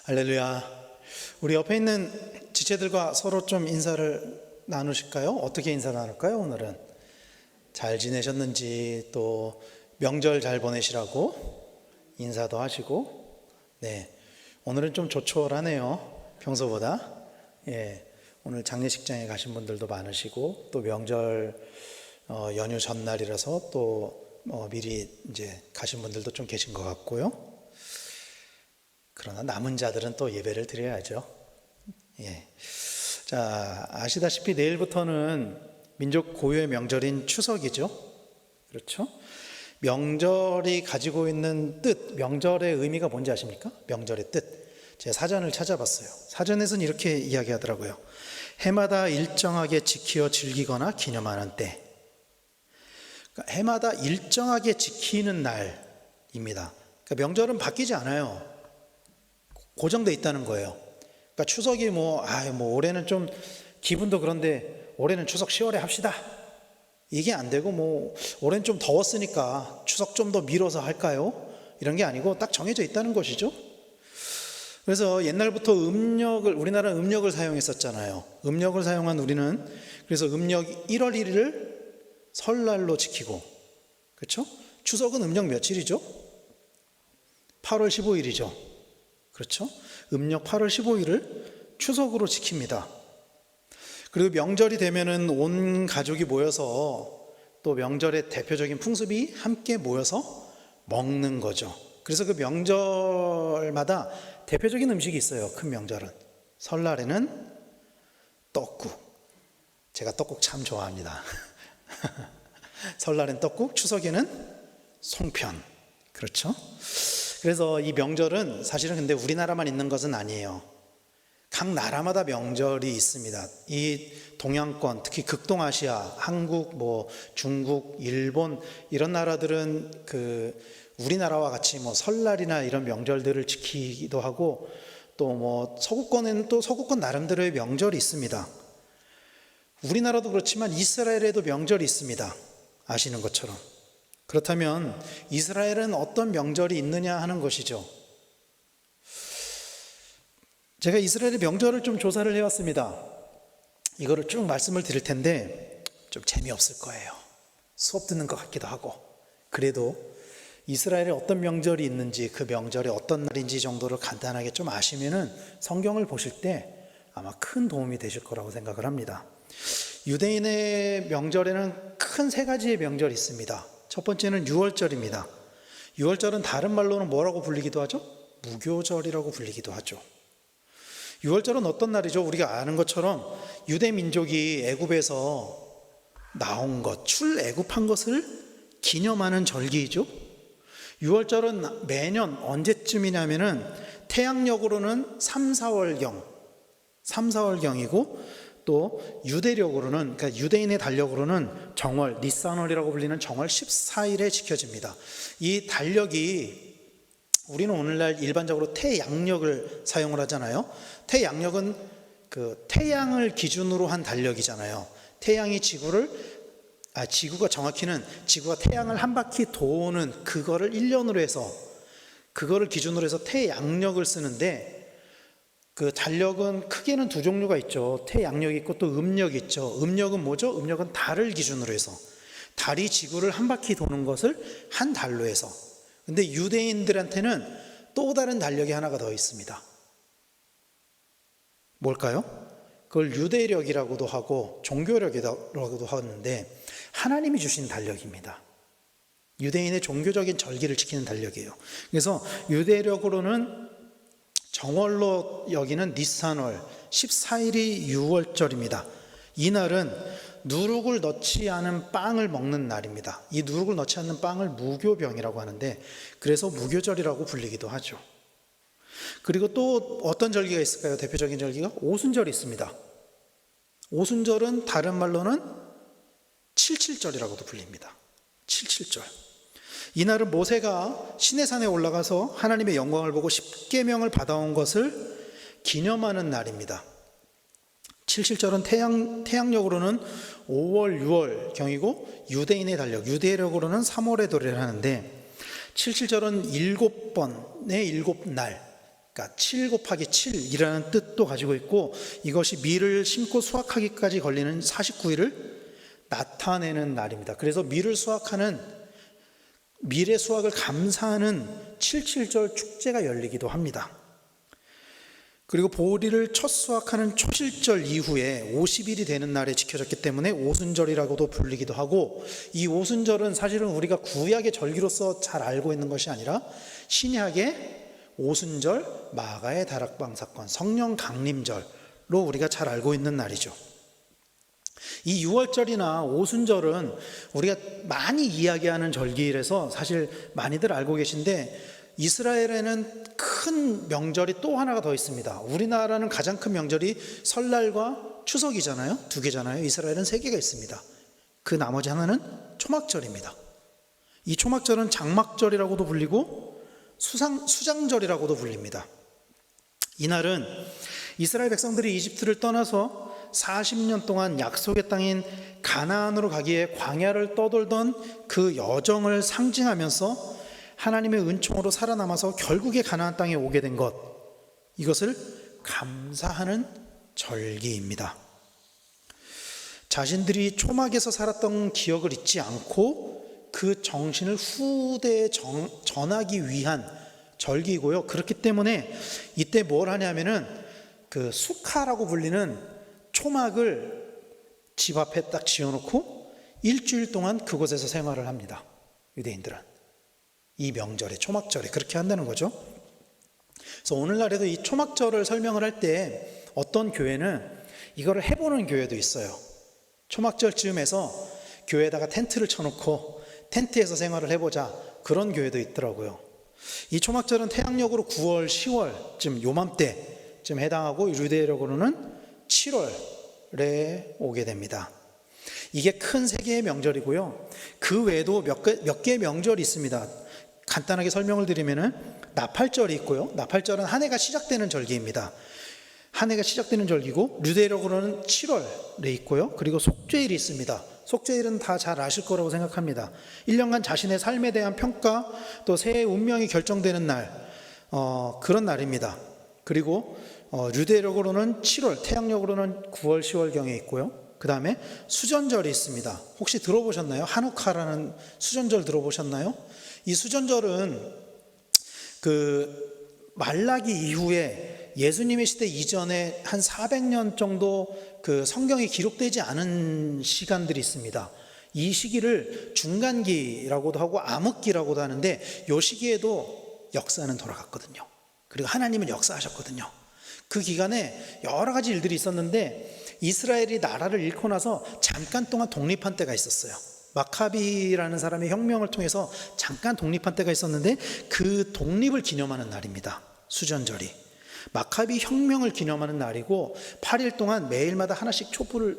할렐루야. 우리 옆에 있는 지체들과 서로 좀 인사를 나누실까요? 어떻게 인사 나눌까요? 오늘은 잘 지내셨는지, 또 명절 잘 보내시라고 인사도 하시고. 네, 오늘은 좀 조촐하네요, 평소보다. 오늘 장례식장에 가신 분들도 많으시고, 또 명절 연휴 전날이라서 또 미리 이제 가신 분들도 좀 계신 것 같고요. 그러나 남은 자들은 또 예배를 드려야죠. 자, 아시다시피 내일부터는 민족 고유의 명절인 추석이죠. 그렇죠? 명절이 가지고 있는 뜻, 명절의 의미가 뭔지 아십니까? 명절의 뜻. 제가 사전을 찾아봤어요. 사전에서는 이렇게 이야기하더라고요. 해마다 일정하게 지키어 즐기거나 기념하는 때. 그러니까 해마다 일정하게 지키는 날입니다. 그러니까 명절은 바뀌지 않아요. 고정돼 있다는 거예요. 그러니까 추석이 올해는 좀 기분도 그런데 올해는 추석 10월에 합시다, 이게 안 되고, 올해는 좀 더웠으니까 추석 좀 더 미뤄서 할까요? 이런 게 아니고 딱 정해져 있다는 것이죠. 그래서 옛날부터 우리나라는 음력을 사용했었잖아요. 음력을 사용한 우리는 그래서 음력 1월 1일을 설날로 지키고, 그렇죠? 추석은 음력 며칠이죠? 8월 15일이죠. 그렇죠? 음력 8월 15일을 추석으로 지킵니다. 그리고 명절이 되면은 온 가족이 모여서 또 명절의 대표적인 풍습이 함께 모여서 먹는 거죠. 그래서 그 명절마다 대표적인 음식이 있어요. 큰 명절은. 설날에는 떡국. 제가 떡국 참 좋아합니다. 설날엔 떡국, 추석에는 송편. 그렇죠? 그래서 이 명절은 사실은 근데 우리나라만 있는 것은 아니에요. 각 나라마다 명절이 있습니다. 이 동양권, 특히 극동아시아, 한국, 중국, 일본 이런 나라들은 우리나라와 같이 설날이나 이런 명절들을 지키기도 하고, 또 서구권에는 또 서구권 나름대로의 명절이 있습니다. 우리나라도 그렇지만 이스라엘에도 명절이 있습니다. 아시는 것처럼. 그렇다면 이스라엘은 어떤 명절이 있느냐 하는 것이죠. 제가 이스라엘의 명절을 좀 조사를 해왔습니다. 이거를 쭉 말씀을 드릴 텐데 좀 재미없을 거예요. 수업 듣는 것 같기도 하고. 그래도 이스라엘에 어떤 명절이 있는지, 그 명절이 어떤 날인지 정도를 간단하게 좀 아시면은 성경을 보실 때 아마 큰 도움이 되실 거라고 생각을 합니다. 유대인의 명절에는 큰 세 가지의 명절이 있습니다. 첫 번째는 유월절입니다. 유월절은 다른 말로는 뭐라고 불리기도 하죠? 무교절이라고 불리기도 하죠. 유월절은 어떤 날이죠? 우리가 아는 것처럼 유대 민족이 애굽에서 나온 것, 출애굽한 것을 기념하는 절기이죠. 유월절은 매년 언제쯤이냐면은 태양력으로는 3, 4월경이고, 또 유대력으로는, 그러니까 유대인의 달력으로는 정월, 니산월이라고 불리는 정월 14일에 지켜집니다. 이 달력이 우리는 오늘날 일반적으로 태양력을 사용을 하잖아요. 태양력은 태양을 기준으로 한 달력이잖아요. 태양이 지구가 정확히는 지구가 태양을 한 바퀴 도는 그거를 1년으로 해서, 그거를 기준으로 해서 태양력을 쓰는데, 그 달력은 크게는 두 종류가 있죠. 태양력이 있고 또 음력이 있죠. 음력은 뭐죠? 음력은 달을 기준으로 해서, 달이 지구를 한 바퀴 도는 것을 한 달로 해서. 근데 유대인들한테는 또 다른 달력이 하나가 더 있습니다. 뭘까요? 그걸 유대력이라고도 하고 종교력이라고도 하는데, 하나님이 주신 달력입니다. 유대인의 종교적인 절기를 지키는 달력이에요. 그래서 유대력으로는 정월로 여기는 니산월 14일이 유월절입니다. 이 날은 누룩을 넣지 않은 빵을 먹는 날입니다. 이 누룩을 넣지 않는 빵을 무교병이라고 하는데, 그래서 무교절이라고 불리기도 하죠. 그리고 또 어떤 절기가 있을까요? 대표적인 절기가 오순절이 있습니다. 오순절은 다른 말로는 칠칠절이라고도 불립니다. 칠칠절. 이날은 모세가 시내산에 올라가서 하나님의 영광을 보고 십계명을 받아온 것을 기념하는 날입니다. 칠칠절은 태양력으로는 5월, 6월 경이고, 유대인의 달력, 유대력으로는 3월에 도래를 하는데, 칠칠절은 7번의 7날, 그러니까 7 곱하기 7이라는 뜻도 가지고 있고, 이것이 밀을 심고 수확하기까지 걸리는 49일을 나타내는 날입니다. 그래서 밀을 수확하는, 밀의 수확을 감사하는 77절 축제가 열리기도 합니다. 그리고 보리를 첫 수확하는 초실절 이후에 50일이 되는 날에 지켜졌기 때문에 오순절이라고도 불리기도 하고, 이 오순절은 사실은 우리가 구약의 절기로서 잘 알고 있는 것이 아니라 신약의 오순절, 마가의 다락방 사건, 성령 강림절로 우리가 잘 알고 있는 날이죠. 이 6월절이나 오순절은 우리가 많이 이야기하는 절기라서 사실 많이들 알고 계신데, 이스라엘에는 큰 명절이 또 하나가 더 있습니다. 우리나라는 가장 큰 명절이 설날과 추석이잖아요. 2개잖아요. 이스라엘은 3개가 있습니다. 그 나머지 하나는 초막절입니다. 이 초막절은 장막절이라고도 불리고 수장절이라고도 불립니다. 이날은 이스라엘 백성들이 이집트를 떠나서 40년 동안 약속의 땅인 가나안으로 가기에 광야를 떠돌던 그 여정을 상징하면서 하나님의 은총으로 살아남아서 결국에 가나안 땅에 오게 된 것, 이것을 감사하는 절기입니다. 자신들이 초막에서 살았던 기억을 잊지 않고 그 정신을 후대에 전하기 위한 절기이고요. 그렇기 때문에 이때 뭘 하냐면은 그 수카라고 불리는 초막을 집 앞에 딱 지어놓고 일주일 동안 그곳에서 생활을 합니다. 유대인들은 이 명절에, 초막절에 그렇게 한다는 거죠. 그래서 오늘날에도 이 초막절을 설명을 할 때 어떤 교회는 이거를 해보는 교회도 있어요. 초막절쯤에서 교회에다가 텐트를 쳐놓고 텐트에서 생활을 해보자, 그런 교회도 있더라고요. 이 초막절은 태양력으로 9월, 10월쯤 요맘때쯤 해당하고, 유대력으로는 7월에 오게 됩니다. 이게 큰 3개의 명절이고요. 그 외에도 몇 개의 명절이 있습니다. 간단하게 설명을 드리면은 나팔절이 있고요. 나팔절은 한 해가 시작되는 절기입니다. 한 해가 시작되는 절기고, 유대력으로는 7월에 있고요. 그리고 속죄일이 있습니다. 속죄일은 다 잘 아실 거라고 생각합니다. 1년간 자신의 삶에 대한 평가, 또 새해 운명이 결정되는 날, 그런 날입니다. 그리고 유대력으로는 7월, 태양력으로는 9월, 10월경에 있고요. 그 다음에 수전절이 있습니다. 혹시 들어보셨나요? 하누카라는 수전절 들어보셨나요? 이 수전절은 그 말라기 이후에 예수님의 시대 이전에 한 400년 정도 그 성경이 기록되지 않은 시간들이 있습니다. 이 시기를 중간기라고도 하고 암흑기라고도 하는데, 이 시기에도 역사는 돌아갔거든요. 그리고 하나님은 역사하셨거든요. 그 기간에 여러 가지 일들이 있었는데, 이스라엘이 나라를 잃고 나서 잠깐 동안 독립한 때가 있었어요. 마카비라는 사람의 혁명을 통해서 잠깐 독립한 때가 있었는데, 그 독립을 기념하는 날입니다. 수전절이 마카비 혁명을 기념하는 날이고, 8일 동안 매일마다 하나씩 촛불을,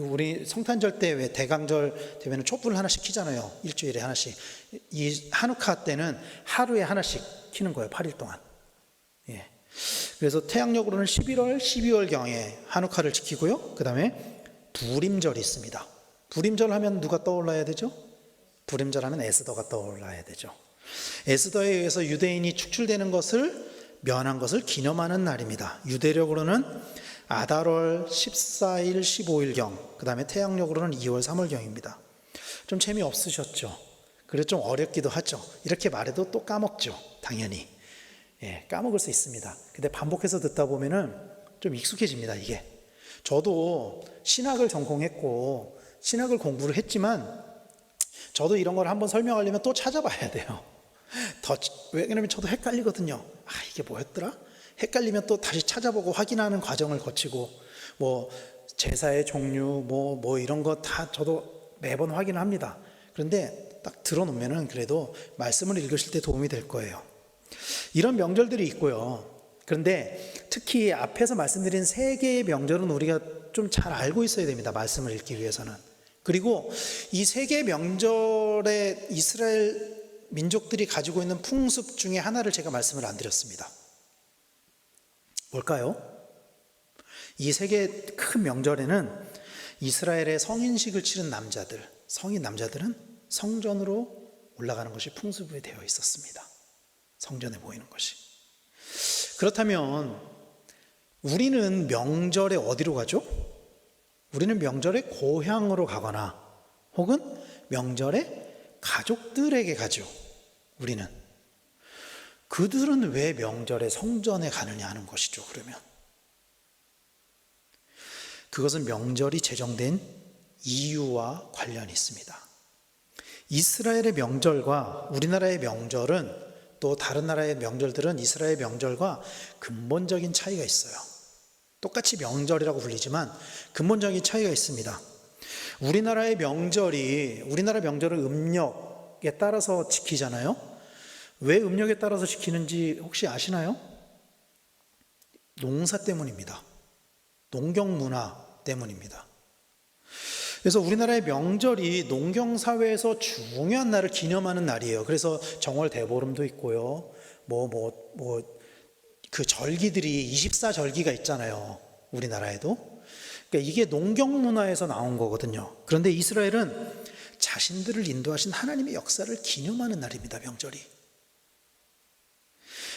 우리 성탄절 때 왜 대강절 되면 촛불을 하나씩 켜잖아요. 일주일에 하나씩. 이 하누카 때는 하루에 하나씩 켜는 거예요. 8일 동안. 예. 그래서 태양력으로는 11월, 12월경에 하누카를 지키고요. 그 다음에 부림절이 있습니다. 부림절 하면 누가 떠올라야 되죠? 부림절 하면 에스더가 떠올라야 되죠. 에스더에 의해서 유대인이 축출되는 것을, 면한 것을 기념하는 날입니다. 유대력으로는 아달월 14일, 15일경, 그 다음에 태양력으로는 2월, 3월경입니다. 좀 재미없으셨죠? 그래서 좀 어렵기도 하죠. 이렇게 말해도 또 까먹죠. 당연히. 예, 까먹을 수 있습니다. 근데 반복해서 듣다 보면은 좀 익숙해집니다, 이게. 저도 신학을 전공했고 신학을 공부를 했지만, 저도 이런 걸 한번 설명하려면 또 찾아봐야 돼요. 왜냐면 저도 헷갈리거든요. 이게 뭐였더라? 헷갈리면 또 다시 찾아보고 확인하는 과정을 거치고, 뭐 제사의 종류, 뭐 이런 거 다 저도 매번 확인을 합니다. 그런데 딱 들어놓으면은 그래도 말씀을 읽으실 때 도움이 될 거예요. 이런 명절들이 있고요. 그런데 특히 앞에서 말씀드린 3개의 명절은 우리가 좀 잘 알고 있어야 됩니다. 말씀을 읽기 위해서는. 그리고 이 3개의 명절에 이스라엘 민족들이 가지고 있는 풍습 중에 하나를 제가 말씀을 안 드렸습니다. 뭘까요? 이 3개 큰 명절에는 이스라엘의 성인식을 치른 남자들, 성인 남자들은 성전으로 올라가는 것이 풍습이 되어 있었습니다. 성전에 모이는 것이. 그렇다면 우리는 명절에 어디로 가죠? 우리는 명절에 고향으로 가거나 혹은 명절에 가족들에게 가죠. 우리는. 그들은 왜 명절에 성전에 가느냐 하는 것이죠. 그러면 그것은 명절이 제정된 이유와 관련이 있습니다. 이스라엘의 명절과 우리나라의 명절은, 또 다른 나라의 명절들은 이스라엘의 명절과 근본적인 차이가 있어요. 똑같이 명절이라고 불리지만 근본적인 차이가 있습니다. 우리나라 명절을 음력에 따라서 지키잖아요. 왜 음력에 따라서 지키는지 혹시 아시나요? 농사 때문입니다. 농경 문화 때문입니다. 그래서 우리나라의 명절이 농경사회에서 중요한 날을 기념하는 날이에요. 그래서 정월 대보름도 있고요. 그 절기들이 24절기가 있잖아요. 우리나라에도. 그러니까 이게 농경 문화에서 나온 거거든요. 그런데 이스라엘은 자신들을 인도하신 하나님의 역사를 기념하는 날입니다. 명절이.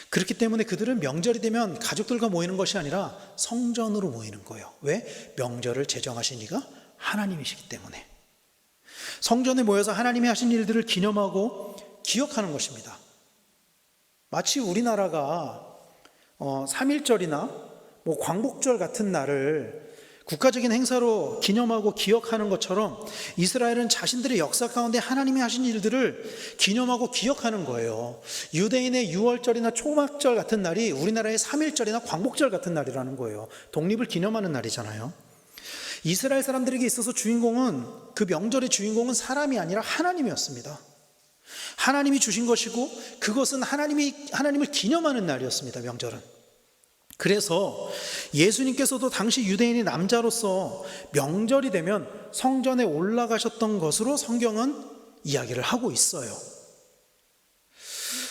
그렇기 때문에 그들은 명절이 되면 가족들과 모이는 것이 아니라 성전으로 모이는 거예요. 왜? 명절을 제정하신 이가 하나님이시기 때문에. 성전에 모여서 하나님이 하신 일들을 기념하고 기억하는 것입니다. 마치 우리나라가 3.1절이나 광복절 같은 날을 국가적인 행사로 기념하고 기억하는 것처럼 이스라엘은 자신들의 역사 가운데 하나님이 하신 일들을 기념하고 기억하는 거예요. 유대인의 6월절이나 초막절 같은 날이 우리나라의 3.1절이나 광복절 같은 날이라는 거예요. 독립을 기념하는 날이잖아요. 이스라엘 사람들에게 있어서 그 명절의 주인공은 사람이 아니라 하나님이었습니다. 하나님이 주신 것이고 그것은 하나님을 기념하는 날이었습니다. 명절은. 그래서 예수님께서도 당시 유대인의 남자로서 명절이 되면 성전에 올라가셨던 것으로 성경은 이야기를 하고 있어요.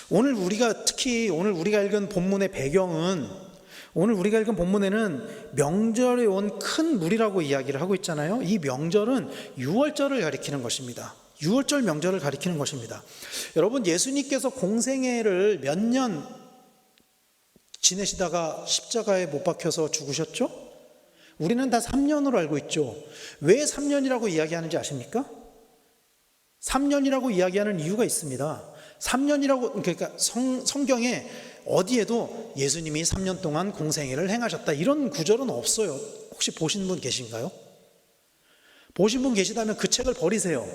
오늘 우리가 읽은 본문의 배경은, 오늘 우리가 읽은 본문에는 명절에 온 큰 무리라고 이야기를 하고 있잖아요. 이 명절은 유월절을 가리키는 것입니다. 유월절 명절을 가리키는 것입니다. 여러분, 예수님께서 공생애를 몇 년 지내시다가 십자가에 못 박혀서 죽으셨죠? 우리는 다 3년으로 알고 있죠. 왜 3년이라고 이야기하는지 아십니까? 3년이라고 이야기하는 이유가 있습니다. 3년이라고, 그러니까 성경에 어디에도 예수님이 3년 동안 공생애를 행하셨다 이런 구절은 없어요. 혹시 보신 분 계신가요? 보신 분 계시다면 그 책을 버리세요.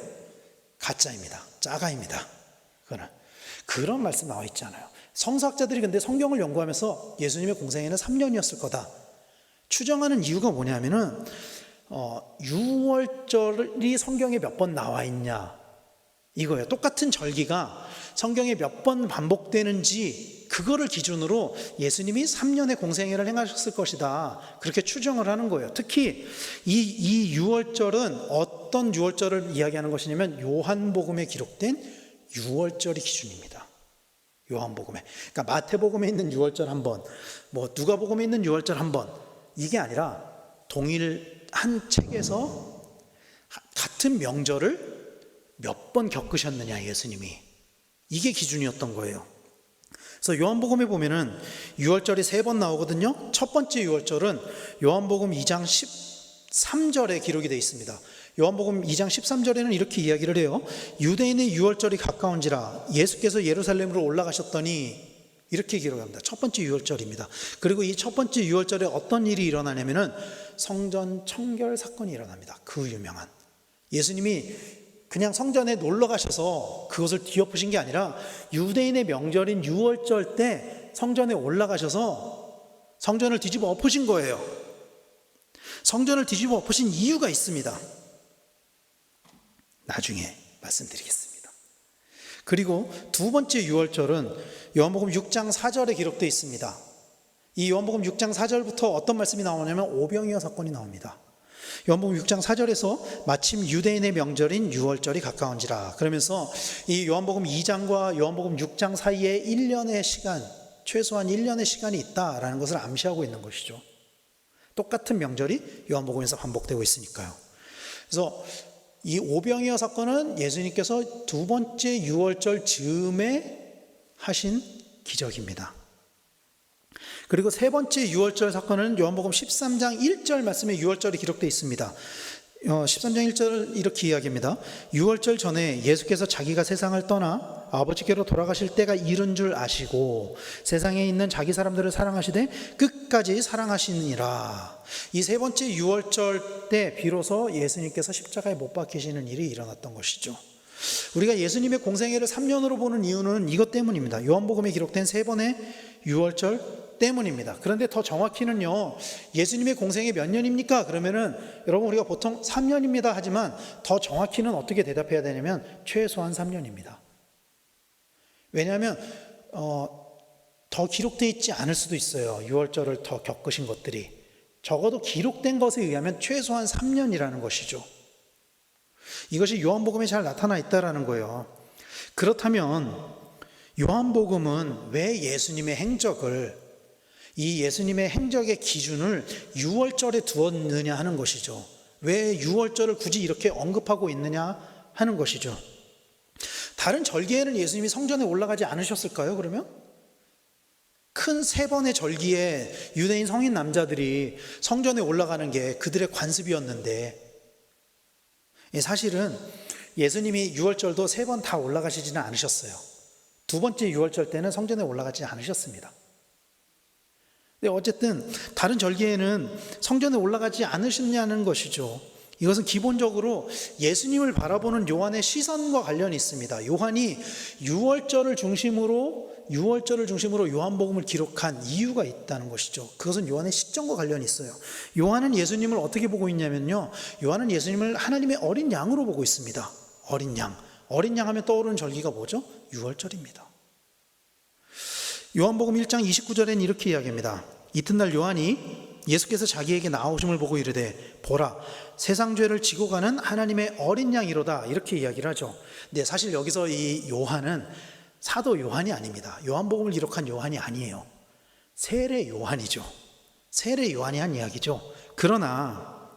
가짜입니다. 짜가입니다. 그런 말씀 나와 있지 않아요. 성서학자들이 근데 성경을 연구하면서 예수님의 공생애는 3년이었을 거다 추정하는 이유가 뭐냐면은 6월절이 성경에 몇 번 나와 있냐 이거예요. 똑같은 절기가 성경에 몇 번 반복되는지 그거를 기준으로 예수님이 3년의 공생애를 행하셨을 것이다 그렇게 추정을 하는 거예요. 특히 이 6월절은 어떤 6월절을 이야기하는 것이냐면 요한복음에 기록된 6월절이 기준입니다. 요한복음에. 그러니까 마태복음에 있는 6월절 한 번, 누가복음에 있는 6월절 한 번, 이게 아니라 동일한 책에서 같은 명절을 몇 번 겪으셨느냐 예수님이. 이게 기준이었던 거예요. 그래서 요한복음에 보면은 6월절이 3번 나오거든요. 첫 번째 6월절은 요한복음 2장 13절에 기록이 되어 있습니다. 요한복음 2장 13절에는 이렇게 이야기를 해요. 유대인의 6월절이 가까운지라 예수께서 예루살렘으로 올라가셨더니 이렇게 기록합니다. 첫 번째 6월절입니다. 그리고 이 첫 번째 6월절에 어떤 일이 일어나냐면은 성전 청결 사건이 일어납니다. 그 유명한 예수님이 그냥 성전에 놀러 가셔서 그것을 뒤엎으신 게 아니라 유대인의 명절인 6월절 때 성전에 올라가셔서 성전을 뒤집어 엎으신 거예요. 성전을 뒤집어 엎으신 이유가 있습니다. 나중에 말씀드리겠습니다. 그리고 두 번째 6월절은 요한복음 6장 4절에 기록되어 있습니다. 이 요한복음 6장 4절부터 어떤 말씀이 나오냐면 오병이어 사건이 나옵니다. 요한복음 6장 4절에서 마침 유대인의 명절인 6월절이 가까운지라 그러면서 이 요한복음 2장과 요한복음 6장 사이에 1년의 시간, 최소한 1년의 시간이 있다라는 것을 암시하고 있는 것이죠. 똑같은 명절이 요한복음에서 반복되고 있으니까요. 그래서 이 오병이어 사건은 예수님께서 두 번째 6월절 즈음에 하신 기적입니다. 그리고 세 번째 유월절 사건은 요한복음 13장 1절 말씀에 유월절이 기록되어 있습니다. 13장 1절 이렇게 이야기합니다. 유월절 전에 예수께서 자기가 세상을 떠나 아버지께로 돌아가실 때가 이른 줄 아시고 세상에 있는 자기 사람들을 사랑하시되 끝까지 사랑하시니라. 이 세 번째 유월절 때 비로소 예수님께서 십자가에 못 박히시는 일이 일어났던 것이죠. 우리가 예수님의 공생애를 3년으로 보는 이유는 이것 때문입니다. 요한복음에 기록된 세 번의 유월절 때문입니다. 그런데 더 정확히는요, 예수님의 공생애 몇 년입니까? 그러면은 여러분 우리가 보통 3년입니다 하지만 더 정확히는 어떻게 대답해야 되냐면 최소한 3년입니다. 왜냐하면 더 기록되어 있지 않을 수도 있어요. 유월절을 더 겪으신 것들이. 적어도 기록된 것에 의하면 최소한 3년이라는 것이죠. 이것이 요한복음에 잘 나타나 있다라는 거예요. 그렇다면 요한복음은 왜 예수님의 행적을, 이 예수님의 행적의 기준을 유월절에 두었느냐 하는 것이죠. 왜 유월절을 굳이 이렇게 언급하고 있느냐 하는 것이죠. 다른 절기에는 예수님이 성전에 올라가지 않으셨을까요? 그러면 큰 세 번의 절기에 유대인 성인 남자들이 성전에 올라가는 게 그들의 관습이었는데, 사실은 예수님이 유월절도 세 번 다 올라가시지는 않으셨어요. 두 번째 유월절 때는 성전에 올라가지 않으셨습니다. 근데 어쨌든 다른 절기에는 성전에 올라가지 않으셨냐는 것이죠. 이것은 기본적으로 예수님을 바라보는 요한의 시선과 관련이 있습니다. 요한이 유월절을 중심으로 요한복음을 기록한 이유가 있다는 것이죠. 그것은 요한의 시점과 관련이 있어요. 요한은 예수님을 어떻게 보고 있냐면요, 요한은 예수님을 하나님의 어린 양으로 보고 있습니다. 어린 양 하면 떠오르는 절기가 뭐죠? 유월절입니다. 요한복음 1장 29절에는 이렇게 이야기합니다. 이튿날 요한이 예수께서 자기에게 나오심을 보고 이르되 보라 세상 죄를 지고 가는 하나님의 어린 양이로다, 이렇게 이야기를 하죠. 근데 사실 여기서 이 요한은 사도 요한이 아닙니다. 요한복음을 기록한 요한이 아니에요. 세례 요한이죠. 세례 요한이 한 이야기죠. 그러나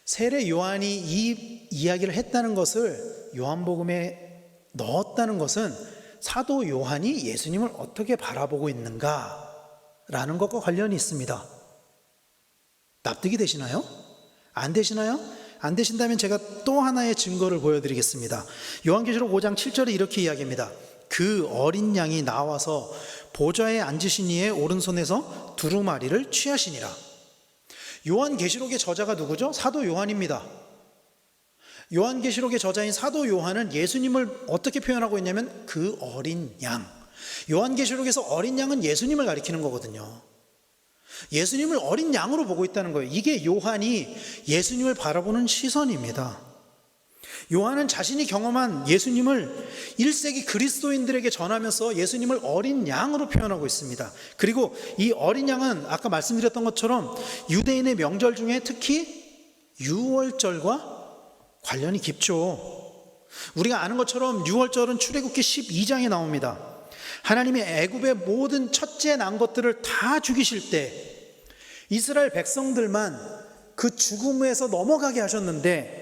세례 요한이 이 이야기를 했다는 것을 요한복음에 넣었다는 것은 사도 요한이 예수님을 어떻게 바라보고 있는가라는 것과 관련이 있습니다. 납득이 되시나요? 안 되시나요? 안 되신다면 제가 또 하나의 증거를 보여드리겠습니다. 요한계시록 5장 7절에 이렇게 이야기합니다. 그 어린 양이 나와서 보좌에 앉으신 이의 오른손에서 두루마리를 취하시니라. 요한계시록의 저자가 누구죠? 사도 요한입니다. 요한계시록의 저자인 사도 요한은 예수님을 어떻게 표현하고 있냐면 그 어린 양. 요한계시록에서 어린 양은 예수님을 가리키는 거거든요. 예수님을 어린 양으로 보고 있다는 거예요. 이게 요한이 예수님을 바라보는 시선입니다. 요한은 자신이 경험한 예수님을 1세기 그리스도인들에게 전하면서 예수님을 어린 양으로 표현하고 있습니다. 그리고 이 어린 양은 아까 말씀드렸던 것처럼 유대인의 명절 중에 특히 유월절과 관련이 깊죠. 우리가 아는 것처럼 유월절은 출애굽기 12장에 나옵니다. 하나님이 애굽의 모든 첫째 난 것들을 다 죽이실 때 이스라엘 백성들만 그 죽음에서 넘어가게 하셨는데,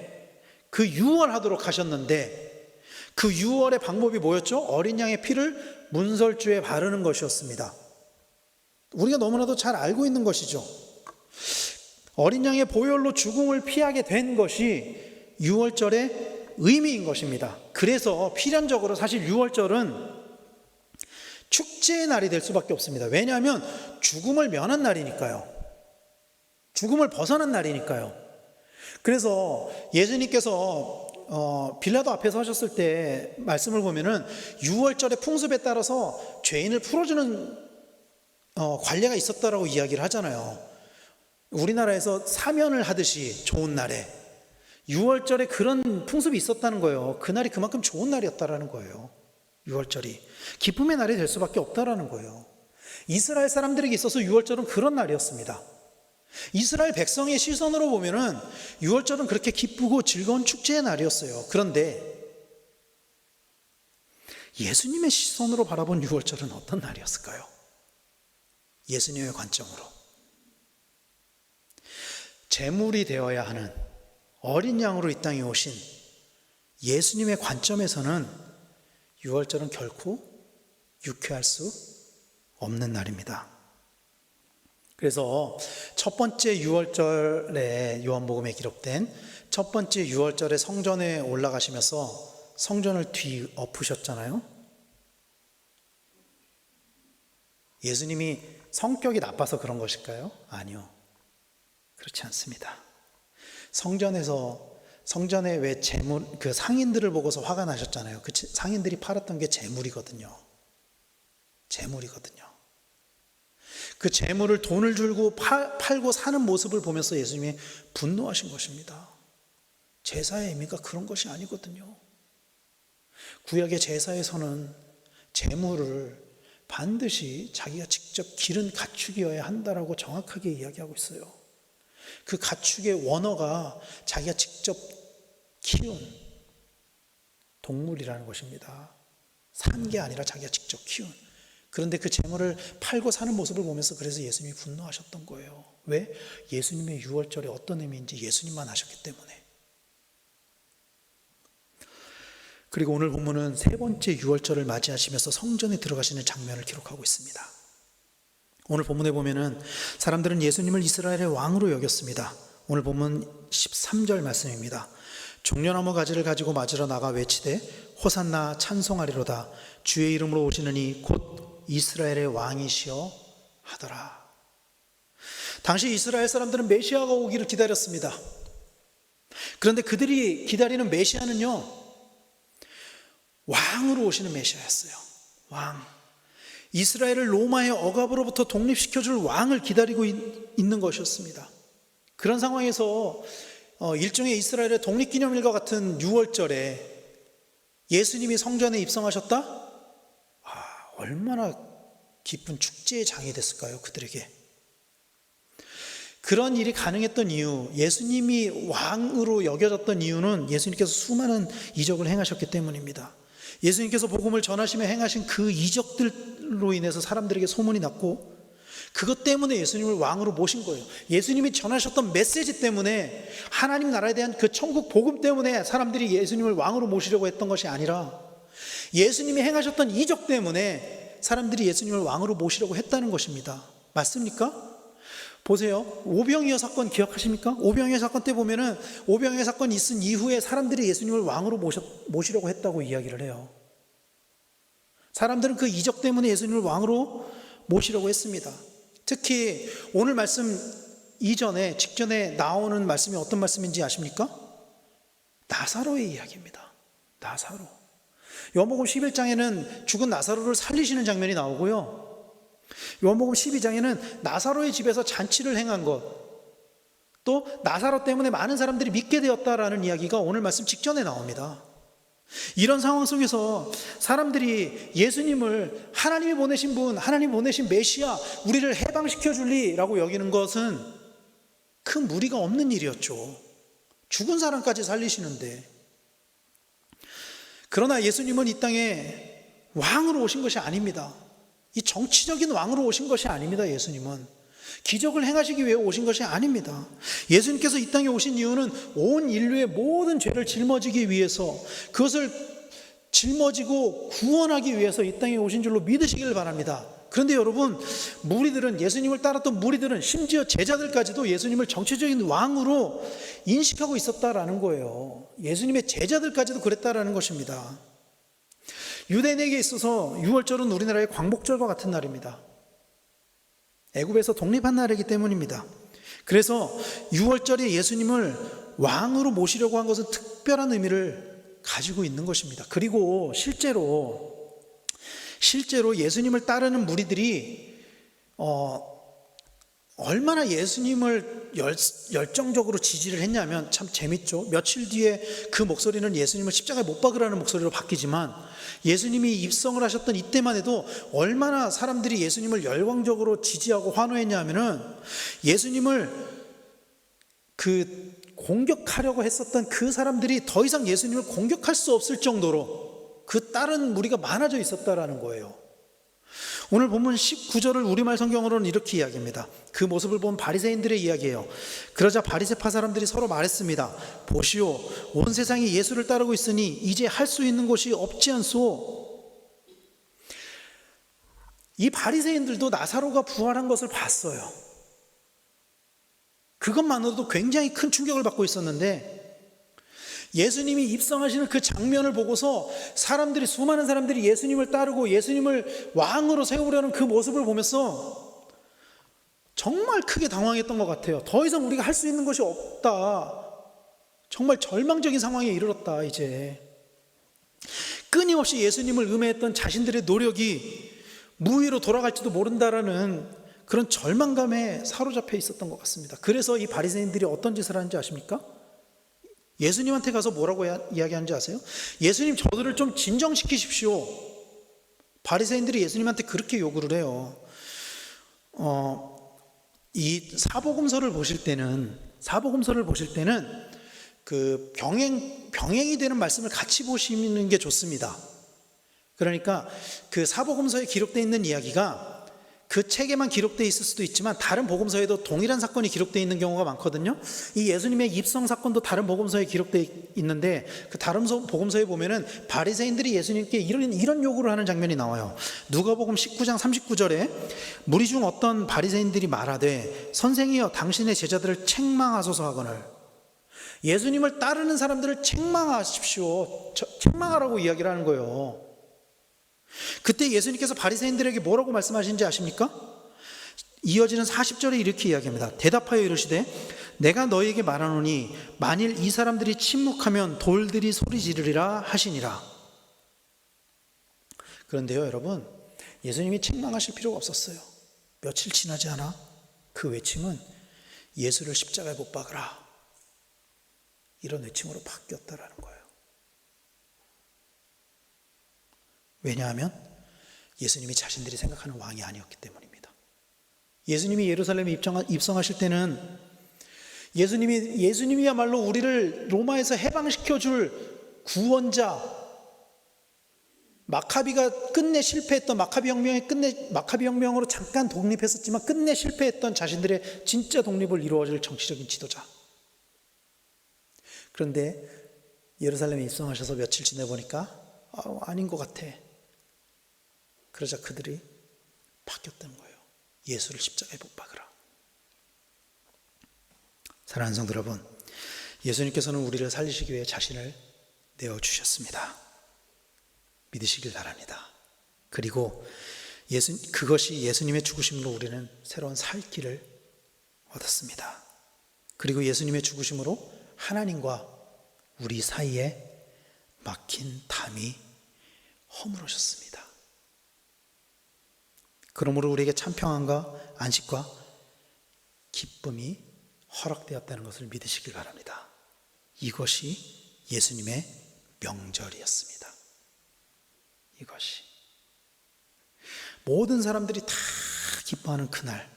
그 유월하도록 하셨는데, 그 유월의 방법이 뭐였죠? 어린 양의 피를 문설주에 바르는 것이었습니다. 우리가 너무나도 잘 알고 있는 것이죠. 어린 양의 보혈로 죽음을 피하게 된 것이 유월절의 의미인 것입니다. 그래서 필연적으로 사실 유월절은 축제의 날이 될 수밖에 없습니다. 왜냐하면 죽음을 면한 날이니까요. 죽음을 벗어난 날이니까요. 그래서 예수님께서 빌라도 앞에 서셨을 때 말씀을 보면은 유월절의 풍습에 따라서 죄인을 풀어주는 관례가 있었다라고 이야기를 하잖아요. 우리나라에서 사면을 하듯이 좋은 날에 유월절에 그런 풍습이 있었다는 거예요. 그날이 그만큼 좋은 날이었다라는 거예요. 유월절이 기쁨의 날이 될 수밖에 없다라는 거예요. 이스라엘 사람들에게 있어서 유월절은 그런 날이었습니다. 이스라엘 백성의 시선으로 보면은 유월절은 그렇게 기쁘고 즐거운 축제의 날이었어요. 그런데 예수님의 시선으로 바라본 유월절은 어떤 날이었을까요? 예수님의 관점으로 제물이 되어야 하는 어린 양으로 이 땅에 오신 예수님의 관점에서는 유월절은 결코 유쾌할 수 없는 날입니다. 그래서 첫 번째 유월절에 요한복음에 기록된 첫 번째 유월절에 성전에 올라가시면서 성전을 뒤엎으셨잖아요. 예수님이 성격이 나빠서 그런 것일까요? 아니요. 그렇지 않습니다. 성전에 왜 그 상인들을 보고서 화가 나셨잖아요. 그 상인들이 팔았던 게 재물이거든요. 그 재물을 돈을 주고 팔고 사는 모습을 보면서 예수님이 분노하신 것입니다. 제사의 의미가 그런 것이 아니거든요. 구약의 제사에서는 재물을 반드시 자기가 직접 기른 가축이어야 한다라고 정확하게 이야기하고 있어요. 그 가축의 원어가 자기가 직접 키운 동물이라는 것입니다. 산 게 아니라 자기가 직접 키운. 그런데 그 재물을 팔고 사는 모습을 보면서 그래서 예수님이 분노하셨던 거예요. 왜? 예수님의 유월절이 어떤 의미인지 예수님만 아셨기 때문에. 그리고 오늘 본문은 세 번째 유월절을 맞이하시면서 성전에 들어가시는 장면을 기록하고 있습니다. 오늘 본문에 보면은 사람들은 예수님을 이스라엘의 왕으로 여겼습니다. 오늘 본문 13절 말씀입니다. 종려나무 가지를 가지고 맞으러 나가 외치되 호산나 찬송하리로다 주의 이름으로 오시는 이 곧 이스라엘의 왕이시여 하더라. 당시 이스라엘 사람들은 메시아가 오기를 기다렸습니다. 그런데 그들이 기다리는 메시아는요, 왕으로 오시는 메시아였어요. 왕. 이스라엘을 로마의 억압으로부터 독립시켜줄 왕을 기다리고 있는 것이었습니다. 그런 상황에서 일종의 이스라엘의 독립기념일과 같은 유월절에 예수님이 성전에 입성하셨다? 얼마나 기쁜 축제의 장이 됐을까요, 그들에게. 그런 일이 가능했던 이유, 예수님이 왕으로 여겨졌던 이유는 예수님께서 수많은 이적을 행하셨기 때문입니다. 예수님께서 복음을 전하시며 행하신 그 이적들로 인해서 사람들에게 소문이 났고, 그것 때문에 예수님을 왕으로 모신 거예요. 예수님이 전하셨던 메시지 때문에, 하나님 나라에 대한 그 천국 복음 때문에 사람들이 예수님을 왕으로 모시려고 했던 것이 아니라 예수님이 행하셨던 이적 때문에 사람들이 예수님을 왕으로 모시려고 했다는 것입니다. 맞습니까? 보세요. 오병이어 사건 기억하십니까? 오병이어 사건 때 보면은 오병이어 사건이 있은 이후에 사람들이 예수님을 왕으로 모시려고 했다고 이야기를 해요. 사람들은 그 이적 때문에 예수님을 왕으로 모시려고 했습니다. 특히 오늘 말씀 직전에 나오는 말씀이 어떤 말씀인지 아십니까? 나사로의 이야기입니다. 나사로. 요한복음 11장에는 죽은 나사로를 살리시는 장면이 나오고요. 요한복음 12장에는 나사로의 집에서 잔치를 행한 것, 또 나사로 때문에 많은 사람들이 믿게 되었다라는 이야기가 오늘 말씀 직전에 나옵니다. 이런 상황 속에서 사람들이 예수님을 하나님이 보내신 분, 하나님이 보내신 메시아, 우리를 해방시켜 줄리라고 여기는 것은 큰 무리가 없는 일이었죠. 죽은 사람까지 살리시는데. 그러나 예수님은 이 땅에 왕으로 오신 것이 아닙니다. 이 정치적인 왕으로 오신 것이 아닙니다. 예수님은 기적을 행하시기 위해 오신 것이 아닙니다. 예수님께서 이 땅에 오신 이유는 온 인류의 모든 죄를 짊어지기 위해서, 그것을 짊어지고 구원하기 위해서 이 땅에 오신 줄로 믿으시기를 바랍니다. 그런데 여러분, 예수님을 따랐던 무리들은, 심지어 제자들까지도 예수님을 정치적인 왕으로 인식하고 있었다라는 거예요. 예수님의 제자들까지도 그랬다라는 것입니다. 유대인에게 있어서 유월절은 우리나라의 광복절과 같은 날입니다. 애굽에서 독립한 날이기 때문입니다. 그래서 유월절에 예수님을 왕으로 모시려고 한 것은 특별한 의미를 가지고 있는 것입니다. 그리고 실제로 예수님을 따르는 무리들이 얼마나 예수님을 열정적으로 지지를 했냐면 참 재밌죠. 며칠 뒤에 그 목소리는 예수님을 십자가에 못 박으라는 목소리로 바뀌지만, 예수님이 입성을 하셨던 이때만 해도 얼마나 사람들이 예수님을 열광적으로 지지하고 환호했냐면은, 예수님을 공격하려고 했었던 그 사람들이 더 이상 예수님을 공격할 수 없을 정도로 그 다른 무리가 많아져 있었다라는 거예요. 오늘 본문 19절을 우리말 성경으로는 이렇게 이야기합니다. 그 모습을 본 바리새인들의 이야기예요. 그러자 바리새파 사람들이 서로 말했습니다. 보시오, 온 세상이 예수를 따르고 있으니 이제 할 수 있는 것이 없지 않소. 이 바리새인들도 나사로가 부활한 것을 봤어요. 그것만으로도 굉장히 큰 충격을 받고 있었는데 예수님이 입성하시는 그 장면을 보고서 수많은 사람들이 예수님을 따르고 예수님을 왕으로 세우려는 그 모습을 보면서 정말 크게 당황했던 것 같아요. 더 이상 우리가 할 수 있는 것이 없다. 정말 절망적인 상황에 이르렀다. 이제 끊임없이 예수님을 음해했던 자신들의 노력이 무위로 돌아갈지도 모른다라는 그런 절망감에 사로잡혀 있었던 것 같습니다. 그래서 이 바리새인들이 어떤 짓을 하는지 아십니까? 예수님한테 가서 뭐라고 이야기하는지 아세요? 예수님, 저들을 좀 진정시키십시오. 바리새인들이 예수님한테 그렇게 요구를 해요. 이 사복음서를 보실 때는 그 병행이 되는 말씀을 같이 보시는 게 좋습니다. 그러니까 그 사복음서에 기록되어 있는 이야기가 그 책에만 기록되어 있을 수도 있지만 다른 복음서에도 동일한 사건이 기록되어 있는 경우가 많거든요. 이 예수님의 입성 사건도 다른 복음서에 기록되어 있는데 그 다른 복음서에 보면은 바리새인들이 예수님께 이런 요구를 하는 장면이 나와요. 누가복음 19장 39절에 무리 중 어떤 바리새인들이 말하되 선생이여 당신의 제자들을 책망하소서 하거늘. 예수님을 따르는 사람들을 책망하십시오. 책망하라고 이야기를 하는 거예요. 그때 예수님께서 바리새인들에게 뭐라고 말씀하시는지 아십니까? 이어지는 40절에 이렇게 이야기합니다. 대답하여 이르시되 내가 너희에게 말하노니 만일 이 사람들이 침묵하면 돌들이 소리 지르리라 하시니라. 그런데요, 여러분, 예수님이 책망하실 필요가 없었어요. 며칠 지나지 않아 그 외침은 예수를 십자가에 못 박으라, 이런 외침으로 바뀌었다라는 거예요. 왜냐하면 예수님이 자신들이 생각하는 왕이 아니었기 때문입니다. 예수님이 예루살렘에 입성하실 때는 예수님이야말로 우리를 로마에서 해방시켜줄 구원자, 마카비가 끝내 실패했던 마카비 혁명으로 잠깐 독립했었지만 끝내 실패했던 자신들의 진짜 독립을 이루어줄 정치적인 지도자. 그런데 예루살렘에 입성하셔서 며칠 지내보니까 아닌 것 같아. 그러자 그들이 바뀌었던 거예요. 예수를 십자가에 못 박으라. 사랑하는 성도 여러분, 예수님께서는 우리를 살리시기 위해 자신을 내어주셨습니다. 믿으시길 바랍니다. 그리고 그것이 예수님의 죽으심으로 우리는 새로운 살 길을 얻었습니다. 그리고 예수님의 죽으심으로 하나님과 우리 사이에 막힌 담이 허물어졌습니다. 그러므로 우리에게 참 평안과 안식과 기쁨이 허락되었다는 것을 믿으시길 바랍니다. 이것이 예수님의 명절이었습니다. 이것이 모든 사람들이 다 기뻐하는 그날,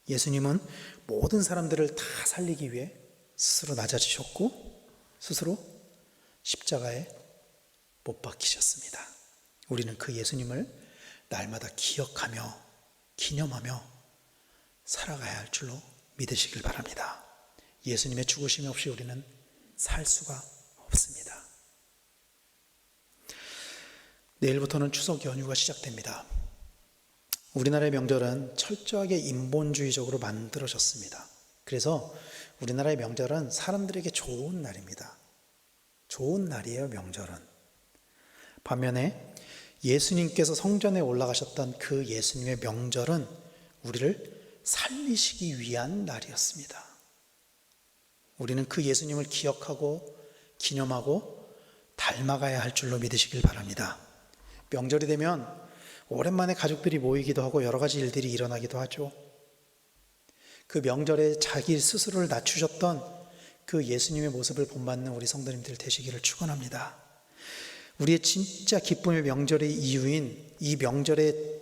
예수님은 모든 사람들을 다 살리기 위해 스스로 낮아지셨고 스스로 십자가에 못 박히셨습니다. 우리는 그 예수님을 날마다 기억하며 기념하며 살아가야 할 줄로 믿으시길 바랍니다. 예수님의 죽으심 없이 우리는 살 수가 없습니다. 내일부터는 추석 연휴가 시작됩니다. 우리나라의 명절은 철저하게 인본주의적으로 만들어졌습니다. 그래서 우리나라의 명절은 사람들에게 좋은 날입니다. 좋은 날이에요, 명절은. 반면에 예수님께서 성전에 올라가셨던 그 예수님의 명절은 우리를 살리시기 위한 날이었습니다. 우리는 그 예수님을 기억하고 기념하고 닮아가야 할 줄로 믿으시길 바랍니다. 명절이 되면 오랜만에 가족들이 모이기도 하고 여러 가지 일들이 일어나기도 하죠. 그 명절에 자기 스스로를 낮추셨던 그 예수님의 모습을 본받는 우리 성도님들 되시기를 축원합니다. 우리의 진짜 기쁨의 명절의 이유인, 이 명절의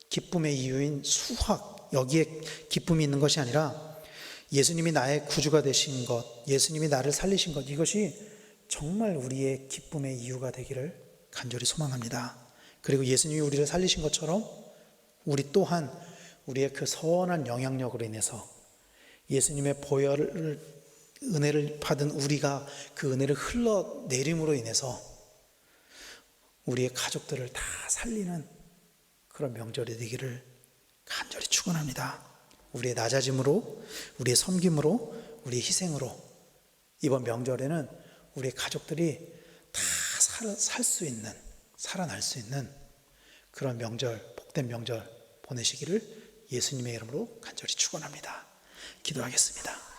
기쁨의 이유인 수확, 여기에 기쁨이 있는 것이 아니라 예수님이 나의 구주가 되신 것, 예수님이 나를 살리신 것, 이것이 정말 우리의 기쁨의 이유가 되기를 간절히 소망합니다. 그리고 예수님이 우리를 살리신 것처럼 우리 또한 우리의 그 선한 영향력으로 인해서 예수님의 보혈을, 은혜를 받은 우리가 그 은혜를 흘러내림으로 인해서 우리의 가족들을 다 살리는 그런 명절이 되기를 간절히 축원합니다. 우리의 낮아짐으로, 우리의 섬김으로, 우리의 희생으로 이번 명절에는 우리 가족들이 다 살 수 있는, 살아날 수 있는 그런 명절, 복된 명절 보내시기를 예수님의 이름으로 간절히 축원합니다. 기도하겠습니다.